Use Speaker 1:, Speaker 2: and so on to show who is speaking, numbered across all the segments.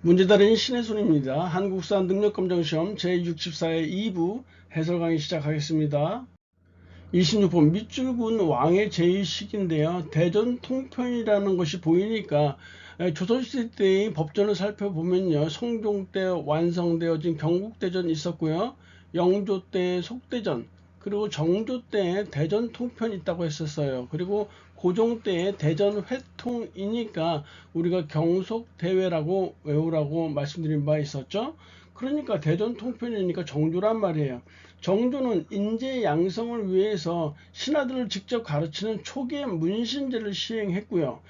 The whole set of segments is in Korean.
Speaker 1: 문제다린 신의 손입니다. 한국사 능력검정시험 제64회 2부 해설 강의 시작하겠습니다. 26번 밑줄군 왕의 제2식인데요. 대전 통편이라는 것이 보이니까 조선시대 때의 법전을 살펴보면요. 성종 때 완성되어진 경국대전이 있었고요. 영조 때 속대전, 그리고 정조 때 대전 통편이 있다고 했었어요. 그리고 고종 때의 대전 회통이니까 우리가 경속대회라고 외우라고 말씀드린 바 있었죠. 그러니까 대전 통편이니까 정조란 말이에요. 정조는 인재 양성을 위해서 신하들을 직접 가르치는 초기의 문신제를 시행했고요.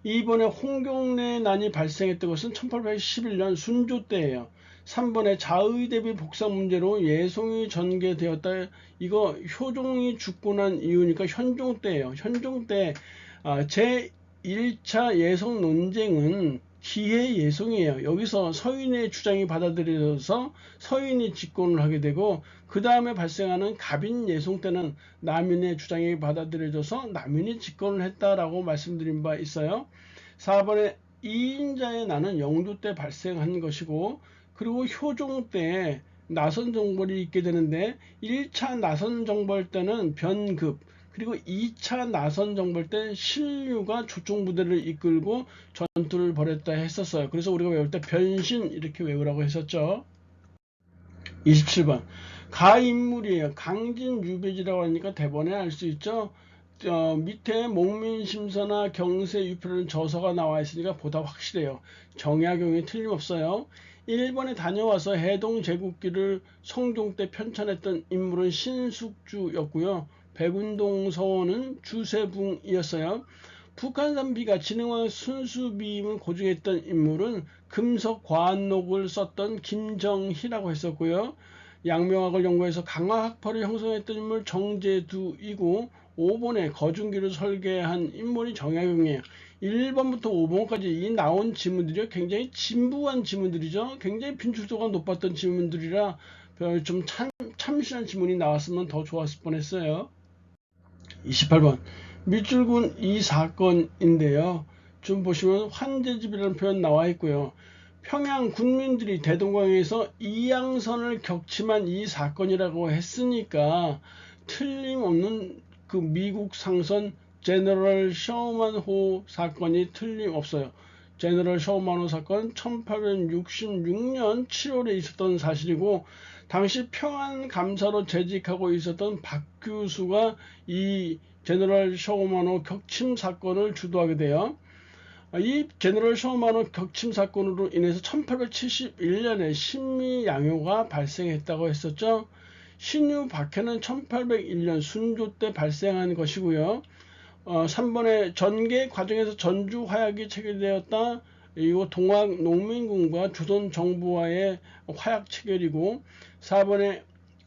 Speaker 1: 이번에 홍경래 난이 발생했던 것은 1811년 순조 때예요. 3번에 자의 대비 복사 문제로 예송이 전개되었다. 이거 효종이 죽고 난 이유니까 현종 때예요. 현종 때 제1차 예송 논쟁은 기해 예송이에요. 여기서 서인의 주장이 받아들여져서 서인이 집권을 하게 되고, 그 다음에 발생하는 갑인 예송 때는 남인의 주장이 받아들여져서 남인이 집권을 했다라고 말씀드린 바 있어요. 4번에 이인자의 난은 영조 때 발생한 것이고, 그리고 효종 때 나선정벌이 있게 되는데 1차 나선정벌 때는 변급, 그리고 2차 나선정벌 때 신류가 조총부대를 이끌고 전투를 벌였다 했었어요. 그래서 우리가 외울 때 변신 이렇게 외우라고 했었죠. 27번 가인물이에요. 강진유배지라고 하니까 대번에 알 수 있죠. 밑에 목민심서나 경세유표라는 저서가 나와 있으니까 보다 확실해요. 정약용이 틀림없어요. 일본에 다녀와서 해동 제국기를 성종 때 편찬했던 인물은 신숙주였고요. 백운동 서원은 주세붕이었어요. 북한산 비가 진흥왕 순수비임을 고증했던 인물은 금석과안록을 썼던 김정희라고 했었고요. 양명학을 연구해서 강화학파를 형성했던 인물 정제두이고, 5번에 거중기를 설계한 인물이 정약용이에요. 1번부터 5번까지 이 나온 지문들이 굉장히 진부한 지문들이죠. 굉장히 빈출도가 높았던 지문들이라 좀 참신한 지문이 나왔으면 더 좋았을 뻔했어요. 28번 밑줄군 이 사건인데요. 좀 보시면 환제집이라는 표현 나와 있고요. 평양 군민들이 대동강에서 이양선을 격침한 이 사건이라고 했으니까 틀림없는 그 미국 상선 제너럴 셔먼호 사건이 틀림없어요. 제너럴 셔먼호 사건 1866년 7월에 있었던 사실이고, 당시 평안 감사로 재직하고 있었던 박 교수가 이 제너럴 셔먼호 격침 사건을 주도하게 돼요. 이 제너럴 셔먼호 격침 사건으로 인해서 1871년에 신미양요가 발생했다고 했었죠. 신유 박해는 1801년 순조 때 발생한 것이고요. 3번에 전개 과정에서 전주 화약이 체결되었다. 이거 동학 농민군과 조선 정부와의 화약 체결이고, 4번에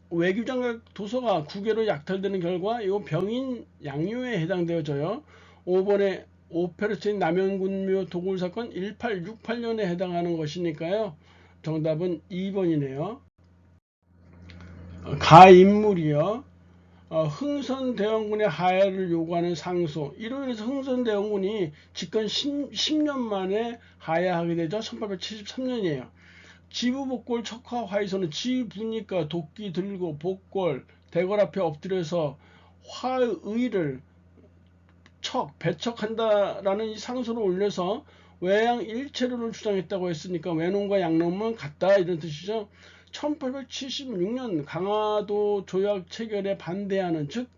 Speaker 1: 외교장각 도서가 국외로 약탈되는 결과 이거 병인 양요에 해당되어져요. 5번에 오페르스인 남영군묘 도굴 사건 1868년에 해당하는 것이니까요. 정답은 2번이네요. 가인물이요. 흥선대원군의 하야를 요구하는 상소. 이로 인해서 흥선대원군이 집권 10년 만에 하야하게 되죠. 1873년이에요. 지부복골 척화화의소는 지부니까 도끼 들고 복골 대궐 앞에 엎드려서 화의를 배척한다라는 이 상소를 올려서 외양 일체론을 주장했다고 했으니까 외놈과 양놈은 같다 이런 뜻이죠. 1876년 강화도 조약 체결에 반대하는, 즉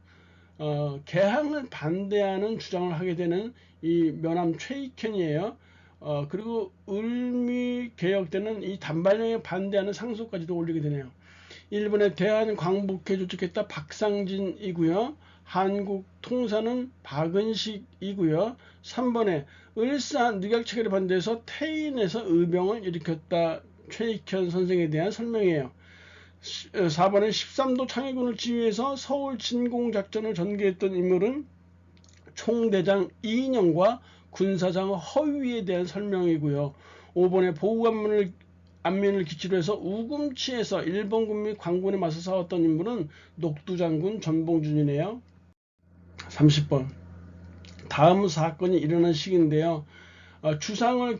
Speaker 1: 개항을 반대하는 주장을 하게 되는 이 면함 최익현이에요. 그리고 을미 개혁 때는 이 단발령에 반대하는 상소까지도 올리게 되네요. 일본의 대한광복회 조직했다 박상진이고요. 한국 통사는 박은식이고요. 3번에 을사 늑약 체결에 반대해서 태인에서 의병을 일으켰다. 최익현 선생에 대한 설명이에요. 4번에 13도 창의군을 지휘해서 서울 진공작전을 전개했던 인물은 총대장 이인영과 군사장 허위에 대한 설명이고요. 5번에 안면을 기치로 해서 우금치에서 일본군 및 광군에 맞서 싸웠던 인물은 녹두장군 전봉준이네요. 30번 다음 사건이 일어난 시기인데요. 주상을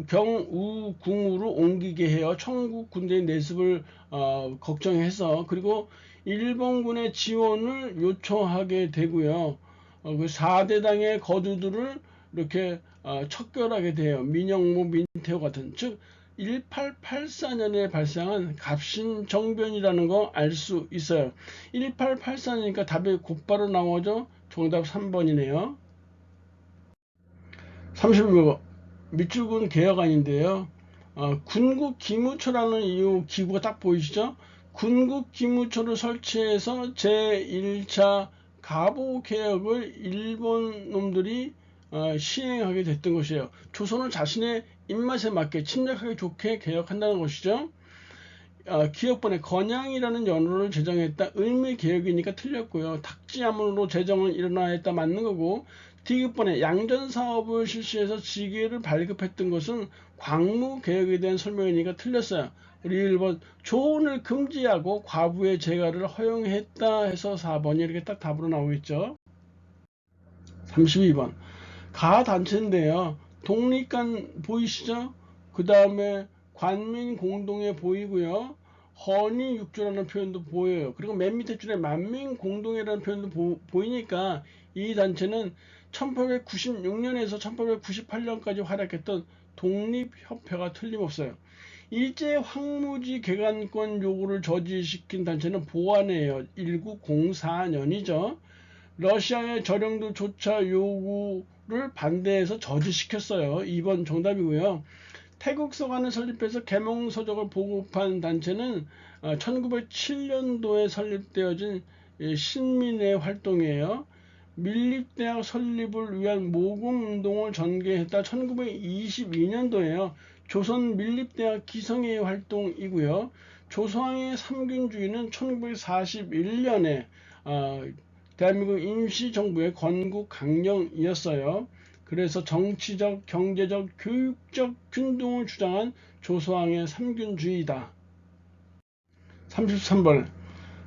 Speaker 1: 경우궁으로 옮기게 해요. 청국 군대의 내습을 걱정해서. 그리고 일본군의 지원을 요청하게 되고요. 그 4대당의 거두들을 이렇게 척결하게 돼요. 민영무, 민태호 같은. 즉 1884년에 발생한 갑신정변이라는 거 알 수 있어요. 1884니까 답이 곧바로 나오죠. 정답 3번이네요. 31번 밑줄근 개혁안인데요. 군국 기무처라는 이 기구가 딱 보이시죠? 군국 기무처를 설치해서 제1차 가보 개혁을 일본 놈들이 시행하게 됐던 것이에요. 조선은 자신의 입맛에 맞게 침략하기 좋게 개혁한다는 것이죠. 기역번에 건양이라는 연호를 제정했다. 의미 개혁이니까 틀렸고요. 탁지암으로 제정은 일어나야 했다. 맞는 거고. 디귿번에 양전사업을 실시해서 지게를 발급했던 것은 광무 개혁에 대한 설명이니까 틀렸어요. 우리 1번 조언을 금지하고 과부의 재가를 허용했다 해서 4번이 이렇게 딱 답으로 나오겠죠. 32번 가단체인데요. 독립관 보이시죠? 그 다음에 관민공동회 보이고요. 헌의육조라는 표현도 보여요. 그리고 맨 밑에 줄에 만민공동회라는 표현도 보이니까 이 단체는 1896년에서 1898년까지 활약했던 독립협회가 틀림없어요. 일제 황무지 개간권 요구를 저지시킨 단체는 보안회예요. 1904년이죠. 러시아의 저령도 조차 요구를 반대해서 저지시켰어요. 2번 정답이고요. 태국서관을 설립해서 계몽서적을 보급한 단체는 1907년도에 설립되어진 신민회 활동이에요. 밀립대학 설립을 위한 모금운동을 전개했다. 1922년도에요. 조선밀립대학 기성회 활동이고요. 조선의 삼균주의는 1941년에 대한민국 임시정부의 건국 강령이었어요. 그래서 정치적, 경제적, 교육적 균등을 주장한 조소왕의 삼균주의다. 33번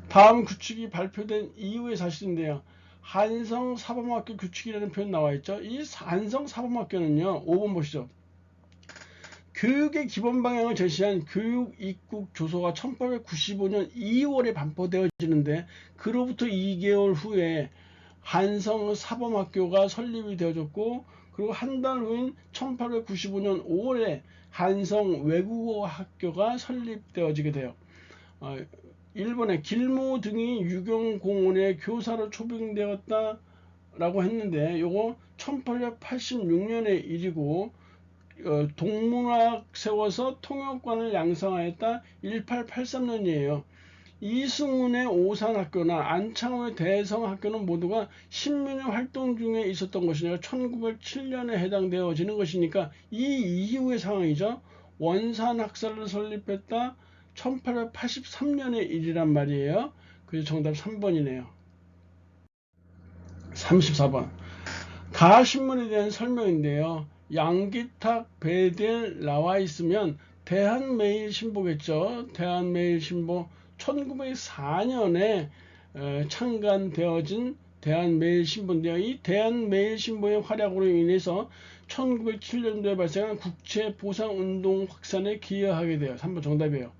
Speaker 1: 다음 규칙이 발표된 이후의 사실인데요. 한성사범학교 규칙이라는 표현 나와있죠. 이 한성사범학교는요. 5번 보시죠. 교육의 기본 방향을 제시한 교육입국 조서가 1895년 2월에 반포되어지는데 그로부터 2개월 후에 한성사범학교가 설립이 되어졌고 그리고 한 달 후인 1895년 5월에 한성외국어학교가 설립되어지게 돼요. 일본의 길모 등이 유경공원에 교사로 초빙되었다 라고 했는데 요거 1886년의 일이고 동문학 세워서 통역관을 양성하였다 1883년이에요. 이승훈의 오산학교나 안창호의 대성학교는 모두가 신민의 활동 중에 있었던 것이니까 1907년에 해당되어지는 것이니까 이 이후의 상황이죠. 원산학사를 설립했다 1883년의 일이란 말이에요. 그래서 정답 3번이네요. 34번 가신문에 대한 설명인데요. 양기탁 베델 나와 있으면 대한매일신보겠죠. 대한매일신보 1904년에 창간되어진 대한매일신보인데요. 이 대한매일신보의 활약으로 인해서 1907년도에 발생한 국채보상운동 확산에 기여하게 돼요. 3번 정답이에요.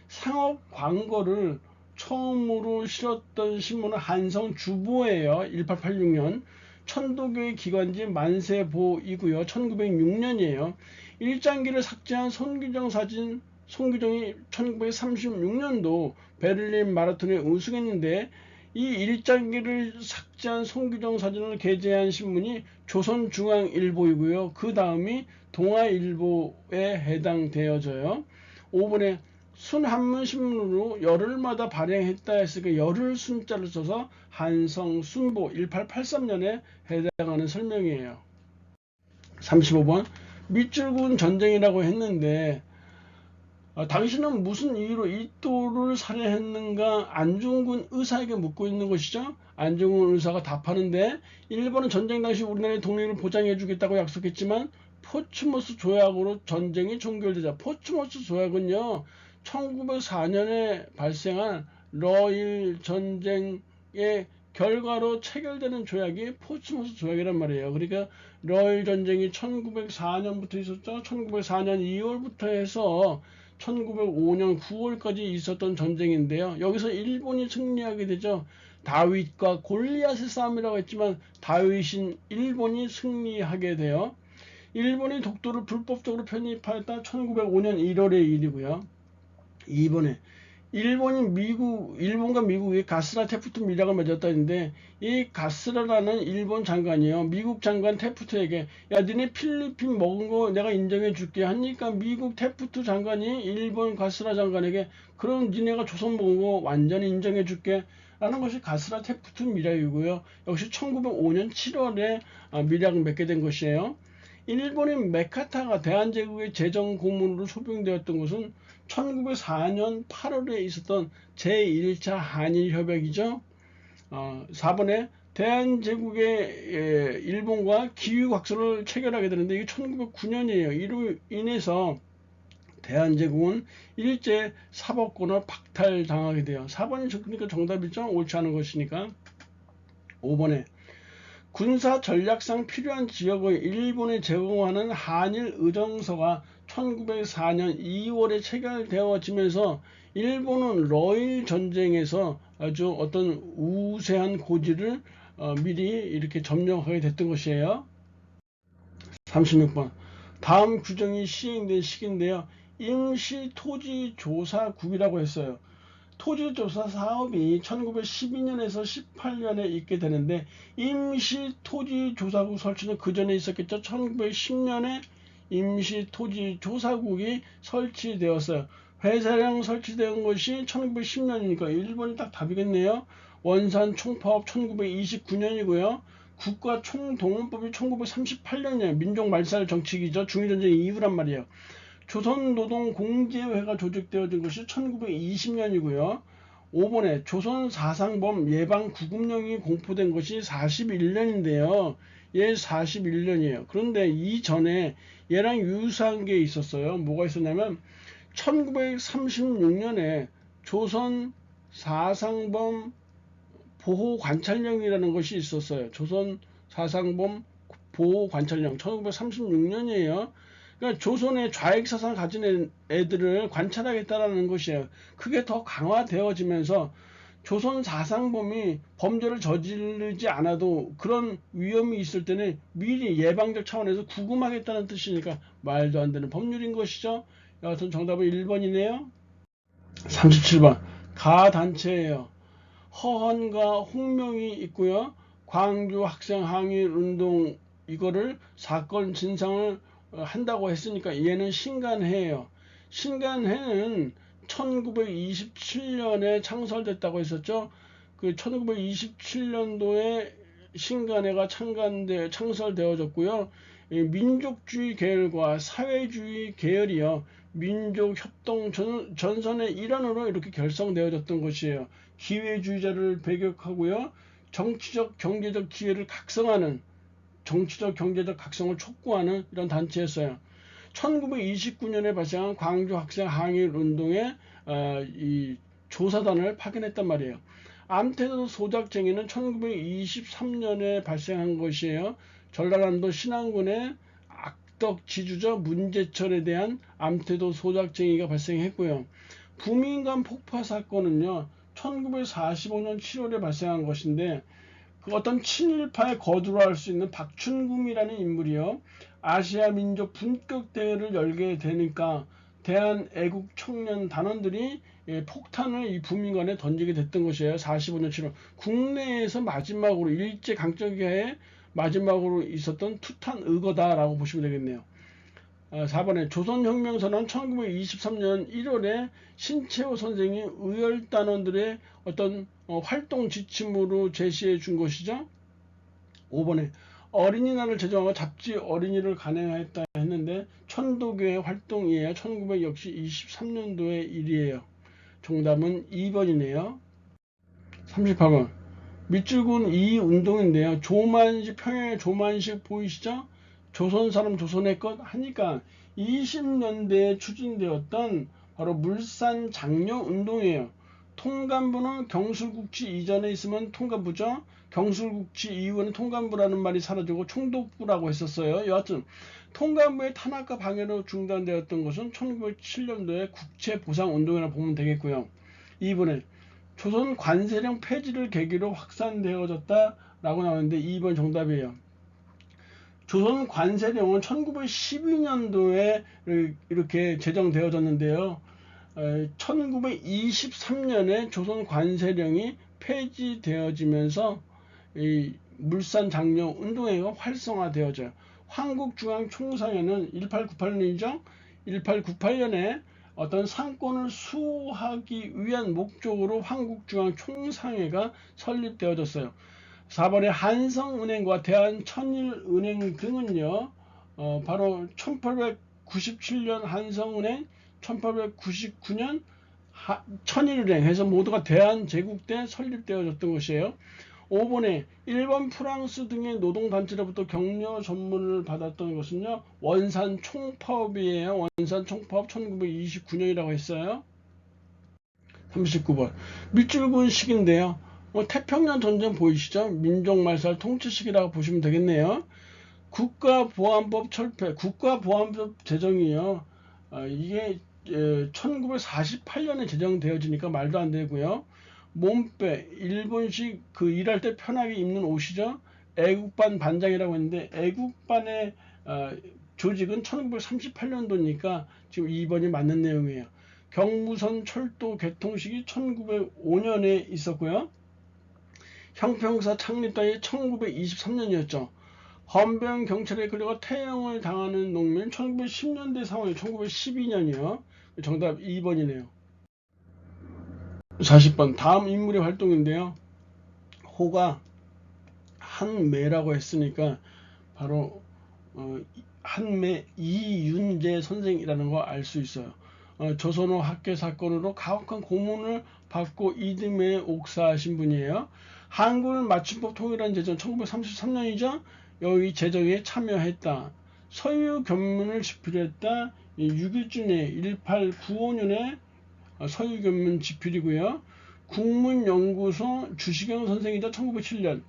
Speaker 1: 상업 광고를 처음으로 실었던 신문은 한성주보예요. 1886년. 천도교의 기관지 만세보이고요. 1906년이에요. 일장기를 삭제한 손규정이 1936년도 베를린 마라톤에 우승했는데 이 일장기를 삭제한 손규정 사진을 게재한 신문이 조선중앙일보이고요. 그 다음이 동아일보에 해당되어져요. 5번에 순한문신문으로 열흘마다 발행했다 했으니까 열흘 순자를 써서 한성순보 1883년에 해당하는 설명이에요. 35번 밑줄근 전쟁이라고 했는데 당신은 무슨 이유로 이또를 살해했는가 안중근 의사에게 묻고 있는 것이죠. 안중근 의사가 답하는데 일본은 전쟁 당시 우리나라의 독립을 보장해 주겠다고 약속했지만 포츠모스 조약으로 전쟁이 종결되자 포츠모스 조약은요 1904년에 발생한 러일 전쟁의 결과로 체결되는 조약이 포츠모스 조약이란 말이에요. 그러니까 러일 전쟁이 1904년부터 있었죠. 1904년 2월부터 해서 1905년 9월까지 있었던 전쟁인데요. 여기서 일본이 승리하게 되죠. 다윗과 골리앗의 싸움이라고 했지만 다윗인 일본이 승리하게 돼요. 일본이 독도를 불법적으로 편입하였다. 1905년 1월의 일이고요. 이번에 일본과 미국이 가스라 테프트 밀약을 맺었다는데, 이 가스라라는 일본 장관이요, 미국 장관 테프트에게 야 니네 필리핀 먹은 거 내가 인정해 줄게 하니까 미국 테프트 장관이 일본 가스라 장관에게 그럼 니네가 조선 먹은 거 완전히 인정해 줄게 라는 것이 가스라 테프트 밀약이고요. 역시 1905년 7월에 밀약을 맺게 된 것이에요. 일본인 메카타가 대한제국의 재정 고문으로 소빙되었던 것은 1904년 8월에 있었던 제1차 한일협약이죠. 4번에 대한제국의 일본과 기후각서를 체결하게 되는데 이게 1909년이에요. 이로 인해서 대한제국은 일제 사법권을 박탈당하게 돼요. 4번이 그러니까 정답이죠. 옳지 않은 것이니까. 5번에 군사 전략상 필요한 지역을 일본에 제공하는 한일 의정서가 1904년 2월에 체결되어지면서 일본은 러일 전쟁에서 아주 어떤 우세한 고지를 미리 이렇게 점령하게 됐던 것이에요. 36번. 다음 규정이 시행된 시기인데요. 임시토지조사국이라고 했어요. 토지조사 사업이 1912년에서 18년에 있게 되는데 임시토지조사국 설치는 그 전에 있었겠죠. 1910년에 임시토지조사국이 설치되었어요. 회사령 설치된 것이 1910년이니까 1번이 딱 답이겠네요. 원산 총파업 1929년이고요. 국가총동원법이 1938년이에요. 민족말살 정치기죠. 중일전쟁 이후란 말이에요. 조선노동공제회가 조직되어진 것이 1920년이고요. 5번에 조선사상범 예방구급령이 공포된 것이 41년인데요. 얘 41년이에요. 그런데 이전에 얘랑 유사한 게 있었어요. 뭐가 있었냐면 1936년에 조선사상범 보호관찰령이라는 것이 있었어요. 조선사상범 보호관찰령 1936년이에요. 그러니까 조선의 좌익사상 가진 애들을 관찰하겠다라는 것이에요. 그게 더 강화되어지면서 조선 사상범이 범죄를 저지르지 않아도 그런 위험이 있을 때는 미리 예방적 차원에서 구금하겠다는 뜻이니까 말도 안 되는 법률인 것이죠. 여하튼 정답은 1번이네요. 37번. 가단체예요. 허헌과 홍명이 있고요. 광주 학생 항일 운동 이거를 사건 진상을 한다고 했으니까 얘는 신간회예요. 신간회는 1927년에 창설됐다고 했었죠. 그 1927년도에 신간회가 창설되어졌고요. 민족주의 계열과 사회주의 계열이요. 민족협동 전선의 일환으로 이렇게 결성되어졌던 것이에요. 기회주의자를 배격하고요. 정치적 경제적 기회를 각성하는 정치적 경제적 각성을 촉구하는 이런 단체였어요. 1929년에 발생한 광주 학생 항일 운동에 이 조사단을 파견했단 말이에요. 암태도 소작쟁이는 1923년에 발생한 것이에요. 전라남도 신안군의 악덕 지주죠. 문제철에 대한 암태도 소작쟁이가 발생했고요. 부민간 폭파 사건은요. 1945년 7월에 발생한 것인데 그 어떤 친일파에 거두할 수 있는 박춘금이라는 인물이요. 아시아 민족 분격 대회를 열게 되니까 대한애국 청년 단원들이 폭탄을 이 부민관에 던지게 됐던 것이에요. 45년 7월. 국내에서 마지막으로 일제강점기에 마지막으로 있었던 투탄 의거다라고 보시면 되겠네요. 4번에 조선혁명선언 1923년 1월에 신채호 선생이 의열단원들의 어떤 활동 지침으로 제시해 준 것이죠. 5번에 어린이날을 제정하고 잡지 어린이를 간행했다 했는데 천도교의 활동이에요. 1923년도의 일이에요. 정답은 2번이네요. 38번 밑줄군 이 운동인데요. 조만식 평양의 조만식 보이시죠? 조선 사람 조선의 것 하니까 20년대에 추진되었던 바로 물산 장려 운동이에요. 통감부는 경술국지 이전에 있으면 통감부죠. 경술국지 이후에는 통감부라는 말이 사라지고 총독부라고 했었어요. 여하튼 통감부의 탄압과 방해로 중단되었던 것은 1907년도에 국채보상운동이라 보면 되겠고요. 2번에 조선 관세령 폐지를 계기로 확산되어졌다라고 나오는데 2번 정답이에요. 조선 관세령은 1912년도에 이렇게 제정되어졌는데요. 1923년에 조선 관세령이 폐지되어지면서 이 물산 장려 운동회가 활성화되어져요. 한국중앙총상회는 1898년이죠. 1898년에 어떤 상권을 수호하기 위한 목적으로 한국중앙총상회가 설립되어졌어요. 4번에 한성은행과 대한천일은행 등은요, 바로 1897년 한성은행, 1899년 천일은행 해서 모두가 대한제국 때 설립되어졌던 것이에요. 5번에 일본, 프랑스 등의 노동단체로부터 격려 선물을 받았던 것은요, 원산 총파업이에요. 원산 총파업 1929년이라고 했어요. 39번 밑줄근 시기인데요. 태평양 전쟁 보이시죠? 민족말살 통치시기라고 보시면 되겠네요. 국가보안법 철폐, 국가보안법 제정이요. 이게 1948년에 제정되어지니까 말도 안 되고요. 몸빼, 일본식 그 일할 때 편하게 입는 옷이죠. 애국반 반장이라고 했는데 애국반의 조직은 1938년도니까 지금 2번이 맞는 내용이에요. 경부선 철도 개통식이 1905년에 있었고요. 형평사 창립단이 1923년이었죠. 헌병 경찰에 끌려가 태형을 당하는 농민 1910년대 상황이 1912년이요. 정답 2번이네요. 40번 다음 인물의 활동인데요. 호가 한매라고 했으니까 바로 한매 이윤재 선생이라는 거 알 수 있어요. 조선호 학계 사건으로 가혹한 고문을 받고 이듬해 옥사하신 분이에요. 한글 맞춤법 통일한 제정 1933년이죠. 여기 제정에 참여했다. 서유 견문을 집필했다. 6.1주년 1895년에 서유 견문 집필이고요. 국문연구소 주시경 선생이자 1907년.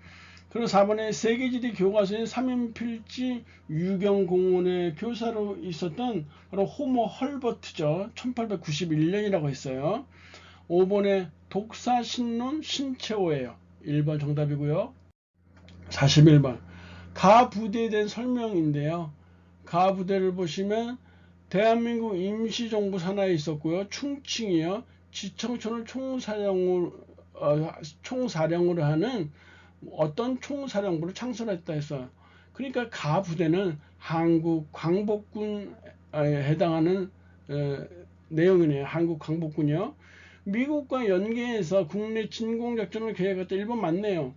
Speaker 1: 그리고 4번에 세계지리 교과서인 3인필지 유경공원의 교사로 있었던 바로 호모 헐버트죠. 1891년이라고 했어요. 5번에 독사신론 신채호예요. 1번 정답이고요. 41번 가부대에 대한 설명인데요. 가부대를 보시면 대한민국 임시정부 산하에 있었고요. 충칭이요. 지청천을 총사령으로 하는 어떤 총사령부를 창설했다 했어요. 그러니까 가부대는 한국 광복군에 해당하는 내용이네요. 한국 광복군이요. 미국과 연계해서 국내 진공작전을 계획했다. 1번 맞네요.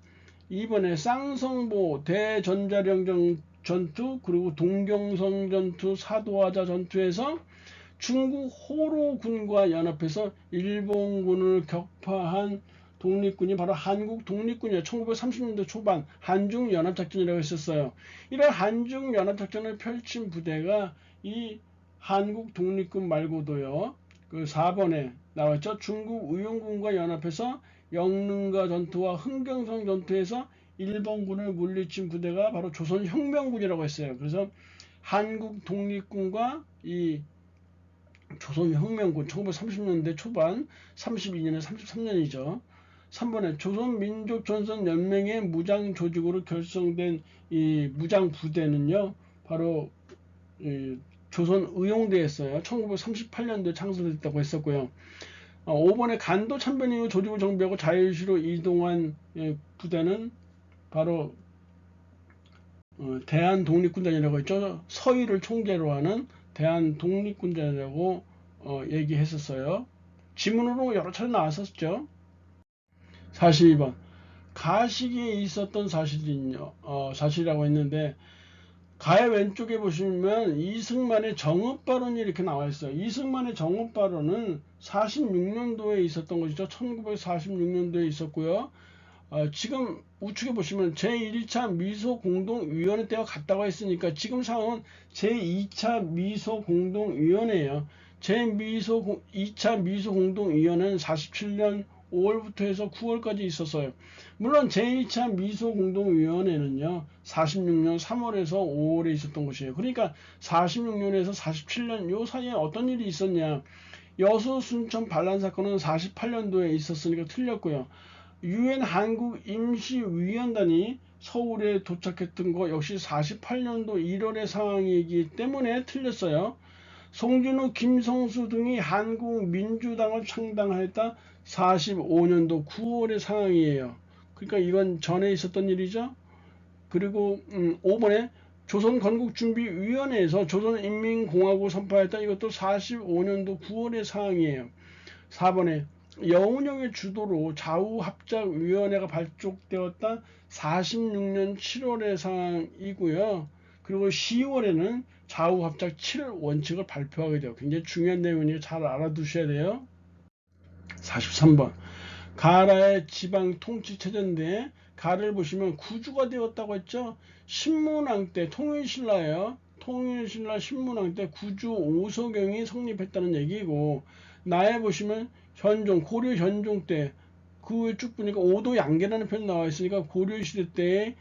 Speaker 1: 2번에 쌍성보 대전자령전 전투 그리고 동경성 전투 사도하자 전투에서 중국 호로군과 연합해서 일본군을 격파한 독립군이 바로 한국 독립군이에요. 1930년대 초반 한중연합작전이라고 했었어요. 이런 한중연합작전을 펼친 부대가 이 한국 독립군 말고도요. 그 4번에 나왔죠. 중국 의용군과 연합해서 영릉가 전투와 흥경성 전투에서 일본군을 물리친 부대가 바로 조선혁명군이라고 했어요. 그래서 한국 독립군과 이 조선혁명군 1930년대 초반 32년에 33년이죠. 3번에 조선민족전선연맹의 무장조직으로 결성된 이 무장부대는요. 바로 조선의용대였어요. 1938년도에 창설됐다고 했었고요. 5번에 간도 참변 이후 조직을 정비하고 자유시로 이동한 부대는 바로 대한독립군단이라고 했죠. 서위를 총재로 하는 대한독립군단이라고 얘기했었어요. 지문으로 여러 차례 나왔었죠. 42번 가시기에 있었던 사실이라고 했는데 가의 왼쪽에 보시면 이승만의 정읍발언이 이렇게 나와 있어요. 이승만의 정읍발언은 46년도에 있었던 것이죠. 1946년도에 있었고요. 지금 우측에 보시면 제1차 미소공동위원회 때와 같다고 했으니까 지금 상황은 제2차 미소공동위원회예요. 제2차 미소공동위원회는 47년 5월부터 해서 9월까지 있었어요. 물론 제2차 미소공동위원회는요 46년 3월에서 5월에 있었던 것이에요. 그러니까 46년에서 47년 요 사이에 어떤 일이 있었냐, 여수 순천 반란 사건은 48년도에 있었으니까 틀렸고요. 유엔 한국 임시위원단이 서울에 도착했던 거 역시 48년도 1월의 상황이기 때문에 틀렸어요. 송진우, 김성수 등이 한국민주당을 창당했다 45년도 9월의 상황이에요. 그러니까 이건 전에 있었던 일이죠. 그리고 5번에 조선건국준비위원회에서 조선인민공화국 선포했다. 이것도 45년도 9월의 상황이에요. 4번에 여운형의 주도로 좌우합작위원회가 발족되었다. 46년 7월의 상황이고요. 그리고 10월에는 좌우합작 7원칙을 발표하게 돼요. 굉장히 중요한 내용이니까 잘 알아두셔야 돼요. 43번 가라의 지방 통치 체제인데 가를 보시면 구주가 되었다고 했죠. 신문왕 때 통일신라예요. 통일신라 신문왕 때 구주 오서경이 성립했다는 얘기고, 나에 보시면 현종, 고려 현종 때 그 쭉 보니까 오도 양계라는 표현 나와 있으니까 고려시대 때의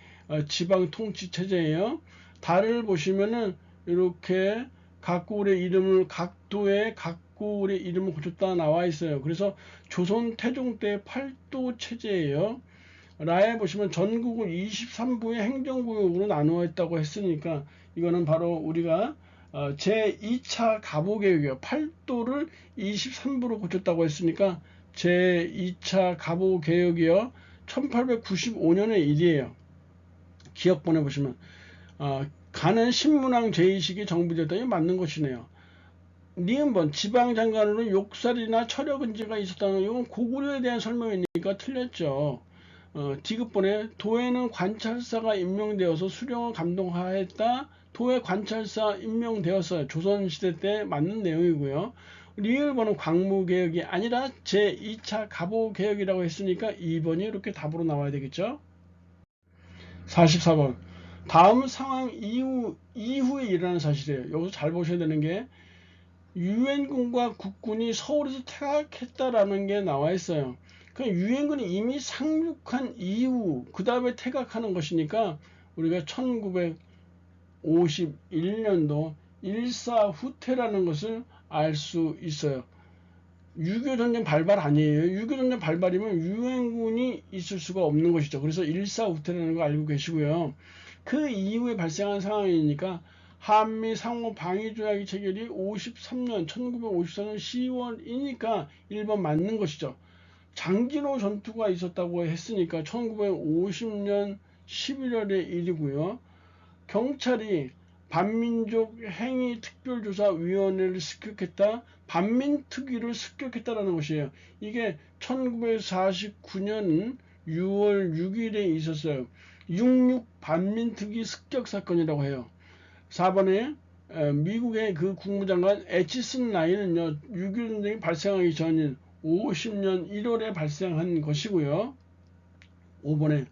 Speaker 1: 지방 통치 체제예요. 달을 보시면은 이렇게 각고을의 이름을 각도에 각고을의 이름을 고쳤다 나와 있어요. 그래서 조선 태종 때 팔도 체제예요. 라에 보시면 전국을 23부의 행정구역으로 나누어 있다고 했으니까 이거는 바로 우리가 제2차 가보개혁이요. 팔도를 23부로 고쳤다고 했으니까 제2차 가보개혁이요. 1895년의 일이에요. 기억본에 보시면 가는 신문왕 제2식이 정비되었다. 이거 맞는 것이네요. 니은번 지방장관으로 욕설이나 철학은지가 있었다는 이건 고구려에 대한 설명이니까 틀렸죠. 디귿번에 도에는 관찰사가 임명되어서 수령을 감독하였다. 도에 관찰사 임명되었어요. 조선시대 때 맞는 내용이고요. 리을번은 광무개혁이 아니라 제2차 가보개혁이라고 했으니까 2번이 이렇게 답으로 나와야 되겠죠. 44번 다음 상황 이후에 일어나는 사실이에요. 여기서 잘 보셔야 되는 게 유엔군과 국군이 서울에서 퇴각했다라는 게 나와 있어요. 그 유엔군이 이미 상륙한 이후 그 다음에 퇴각하는 것이니까 우리가 1951년도 일사후퇴라는 것을 알 수 있어요. 6.25 전쟁 발발 아니에요. 6.25 전쟁 발발이면 유엔군이 있을 수가 없는 것이죠. 그래서 일사후퇴라는 거 알고 계시고요. 그 이후에 발생한 상황이니까 한미 상호 방위 조약이 체결이 1953년 10월이니까 1번 맞는 것이죠. 장진호 전투가 있었다고 했으니까 1950년 11월의 일이고요. 경찰이 반민족 행위 특별조사위원회를 습격했다. 반민특위를 습격했다라는 것이에요. 이게 1949년 6월 6일에 있었어요. 66 반민특위 습격 사건이라고 해요. 4번에 미국의 그 국무장관 애치슨 라인은요, 6.25 전쟁이 발생하기 전인 50년 1월에 발생한 것이고요. 5번에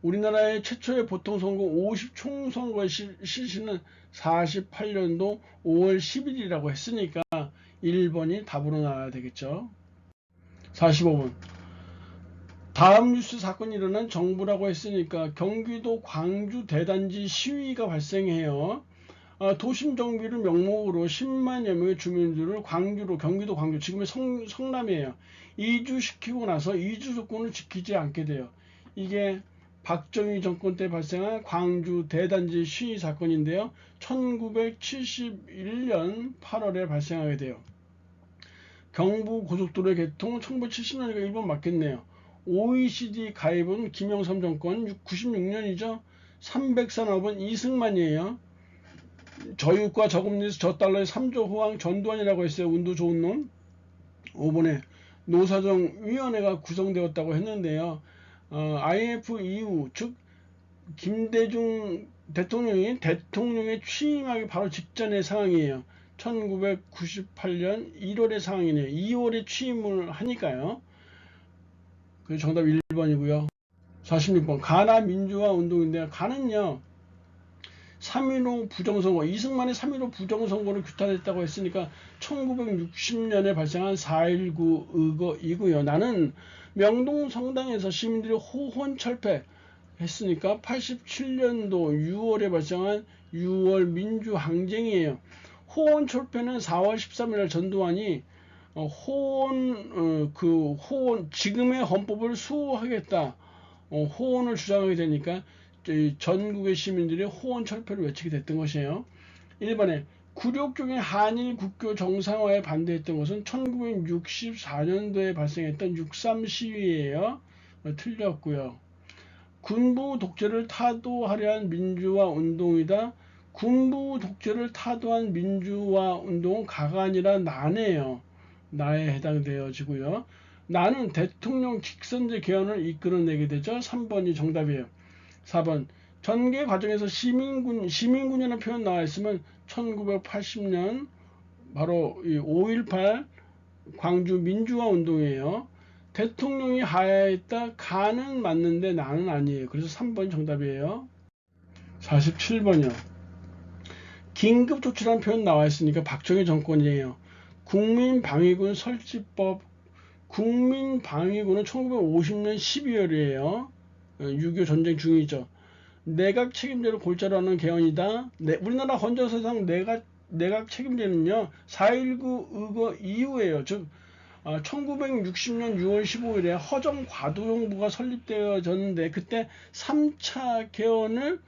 Speaker 1: 우리나라의 최초의 보통선거 50총선거의 실시는 48년도 5월 10일이라고 했으니까 1번이 답으로 나와야 되겠죠. 45번 다음 뉴스 사건이 일어난 정부라고 했으니까 경기도 광주 대단지 시위가 발생해요. 도심 정비를 명목으로 10만여 명의 주민들을 광주로, 경기도 광주, 지금의 성남이에요. 이주시키고 나서 이주조건을 지키지 않게 돼요. 이게 박정희 정권 때 발생한 광주 대단지 시위 사건인데요. 1971년 8월에 발생하게 돼요. 경부고속도로의 개통 1970년이니까 1번 맞겠네요. OECD 가입은 김영삼 정권 96년이죠. 300산업은 이승만이에요. 저유가 저금리에서 저달러의 3조 호황 전두환이라고 했어요. 운도 좋은 놈. 5번에 노사정위원회가 구성되었다고 했는데요. IMF 이후 즉 김대중 대통령의 취임하기 바로 직전의 상황이에요. 1998년 1월의 상황이네요. 2월에 취임을 하니까요. 그 정답 1번이고요. 46번 가나 민주화 운동인데요. 가는요 3.15 부정선거, 이승만의 3.15 부정선거로 규탄했다고 했으니까 1960년에 발생한 4.19 의거이고요. 나는 명동 성당에서 시민들이 호혼 철폐 했으니까 87년도 6월에 발생한 6월 민주항쟁이에요. 호원 철폐는 4월 13일 전두환이 호원 지금의 헌법을 수호하겠다, 호원을 주장하게 되니까 전국의 시민들이 호원 철폐를 외치게 됐던 것이에요. 1번에 굴욕적인 한일 국교 정상화에 반대했던 것은 1964년도에 발생했던 6.3 시위예요. 틀렸고요. 군부 독재를 타도하려 한 민주화 운동이다. 군부 독재를 타도한 민주화 운동은 가관이라 나네요. 나에 해당되어지고요. 나는 대통령 직선제 개헌을 이끌어내게 되죠. 3번이 정답이에요. 4번 전개 과정에서 시민군이라는 표현 나와 있으면 1980년 바로 5.18 광주 민주화 운동이에요. 대통령이 하야했다. 가는 맞는데 나는 아니에요. 그래서 3번이 정답이에요. 47번이요. 긴급조치라는 표현 나와 있으니까 박정희 정권이에요. 국민방위군 설치법. 국민방위군은 1950년 12월이에요. 6.25 전쟁 중이죠. 내각 책임제를 골자로 하는 개헌이다. 우리나라 헌정사상 내각 책임제는요 4.19 의거 이후에요. 즉 1960년 6월 15일에 허정과도정부가 설립되어졌는데 그때 3차 개헌을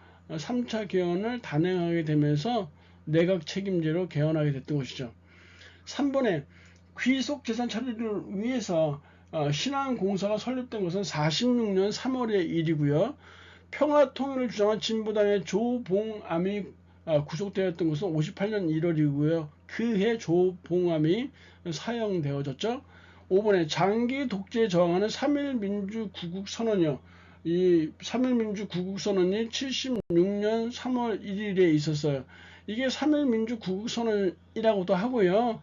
Speaker 1: 단행하게 되면서 내각 책임제로 개헌하게 됐던 것이죠. 3번에 귀속재산 처리를 위해서 신한공사가 설립된 것은 46년 3월의 일이고요. 평화통일을 주장한 진보당의 조봉암이 구속되었던 것은 58년 1월이고요. 그해 조봉암이 사형되어졌죠. 5번에 장기 독재에 저항하는 3.1민주구국선언이요. 이 3.1민주구국선언이 76년 3월 1일에 있었어요. 이게 3.1민주구국선언이라고도 하고요.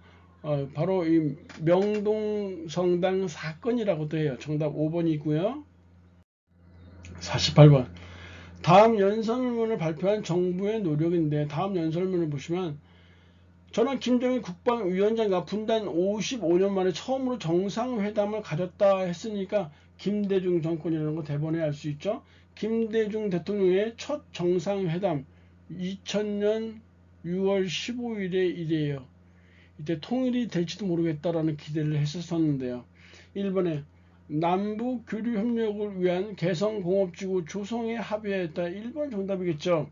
Speaker 1: 바로 이 명동성당 사건이라고도 해요. 정답 5번이고요. 48번. 다음 연설문을 발표한 정부의 노력인데 다음 연설문을 보시면 저는 김정일 국방위원장과 분단 55년 만에 처음으로 정상회담을 가졌다 했으니까 김대중 정권이라는 거 대본에 알 수 있죠. 김대중 대통령의 첫 정상회담 2000년 6월 15일의 일이에요. 이때 통일이 될지도 모르겠다라는 기대를 했었는데요. 1번에 남북 교류 협력을 위한 개성공업지구 조성에 합의했다. 1번 정답이겠죠.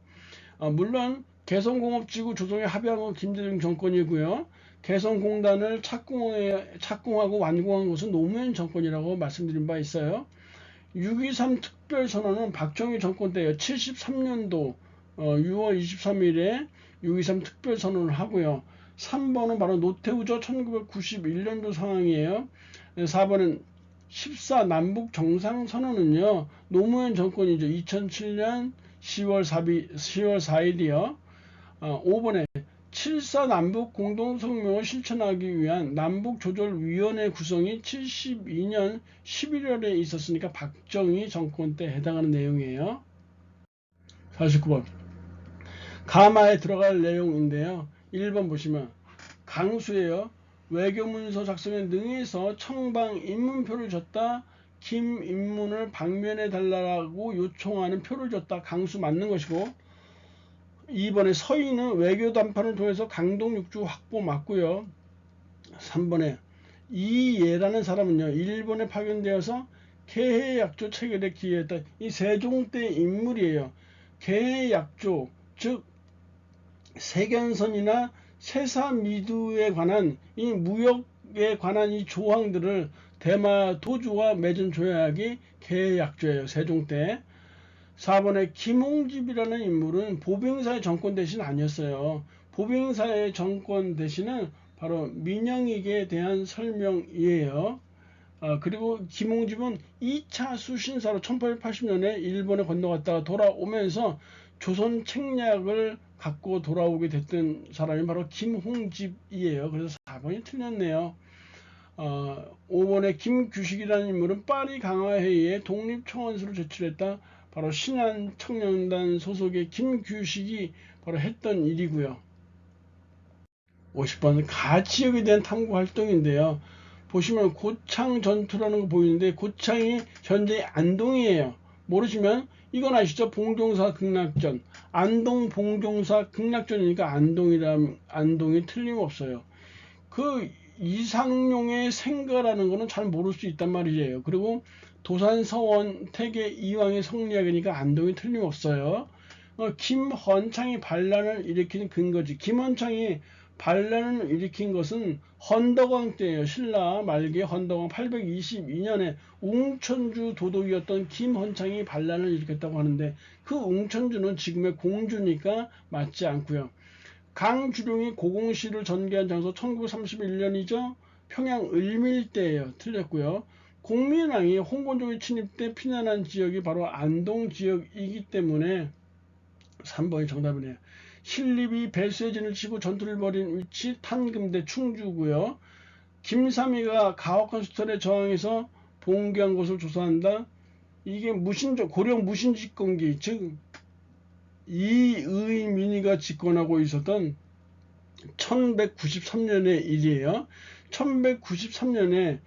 Speaker 1: 물론 개성공업지구 조성에 합의한 건 김대중 정권이고요. 개성공단을 착공하고 완공한 것은 노무현 정권이라고 말씀드린 바 있어요. 6.23 특별선언은 박정희 정권 때요. 73년도 6월 23일에 6.23 특별선언을 하고요. 3번은 바로 노태우죠. 1991년도 상황이에요. 4번은 14 남북 정상선언은요. 노무현 정권이죠. 2007년 10월 4일이요. 5번에 7.4 남북 공동성명을 실천하기 위한 남북조절위원회 구성이 72년 11월에 있었으니까 박정희 정권 때 해당하는 내용이에요. 49번. 가마에 들어갈 내용인데요. 1번 보시면 강수예요. 외교문서 작성에 능해서 청방 입문표를 줬다. 김입문을 방면해 달라고 요청하는 표를 줬다. 강수 맞는 것이고 2번에 서인은 외교 담판을 통해서 강동 육주 확보 맞고요. 3번에 이예라는 사람은요. 일본에 파견되어서 개해약조 체결에 기여했다. 이 세종 때 인물이에요. 개해약조 즉 세견선이나 세사미두에 관한 이 무역에 관한 이 조항들을 대마 도주와 맺은 조약이 개해약조예요. 세종 때. 4번에 김홍집이라는 인물은 보병사의 정권 대신 아니었어요. 보병사의 정권 대신은 바로 민영익에 대한 설명이에요. 그리고 김홍집은 2차 수신사로 1880년에 일본에 건너갔다가 돌아오면서 조선 책략을 갖고 돌아오게 됐던 사람이 바로 김홍집이에요. 그래서 4번이 틀렸네요. 5번에 김규식이라는 인물은 파리 강화회의에 독립청원서를 제출했다. 바로 신한청년단 소속의 김규식이 바로 했던 일이고요. 50번 가지역에 대한 탐구 활동인데요. 보시면 고창 전투라는 거 보이는데 고창이 현재 안동이에요. 모르시면 이건 아시죠? 봉종사 극락전. 안동 봉종사 극락전이니까 안동이 틀림없어요. 그 이상용의 생가라는 거는 잘 모를 수 있단 말이에요. 그리고 도산 서원 태계 이왕의 성리학이니까 안동이 틀림없어요. 김헌창이 반란을 일으킨 근거지. 김헌창이 반란을 일으킨 것은 헌덕왕 때예요. 신라 말기 헌덕왕 822년에 웅천주 도독이었던 김헌창이 반란을 일으켰다고 하는데 그 웅천주는 지금의 공주니까 맞지 않고요. 강주룡이 고공시를 전개한 장소 1931년이죠. 평양 을밀대예요. 틀렸고요. 공민왕이 홍건조의 침입 때 피난한 지역이 바로 안동 지역이기 때문에 3번이 정답이네요. 신립이 배수진을 치고 전투를 벌인 위치 탄금대 충주고요. 김삼이가 가혹한 수탈에 저항해서 봉기한 곳을 조사한다. 이게 고령 무신집권기, 즉 이의민이가 집권하고 있었던 1193년의 일이에요. 1193년에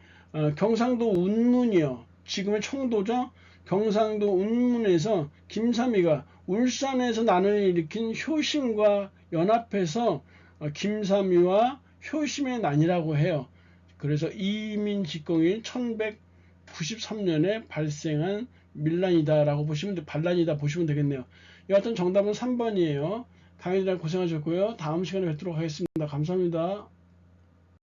Speaker 1: 경상도 운문이요. 지금의 청도죠. 경상도 운문에서 김삼이가 울산에서 난을 일으킨 효심과 연합해서 김삼이와 효심의 난이라고 해요. 그래서 이민 집권이 1193년에 발생한 밀란이다라고 반란이다 보시면 되겠네요. 여하튼 정답은 3번이에요. 강의들 고생하셨고요. 다음 시간에 뵙도록 하겠습니다. 감사합니다.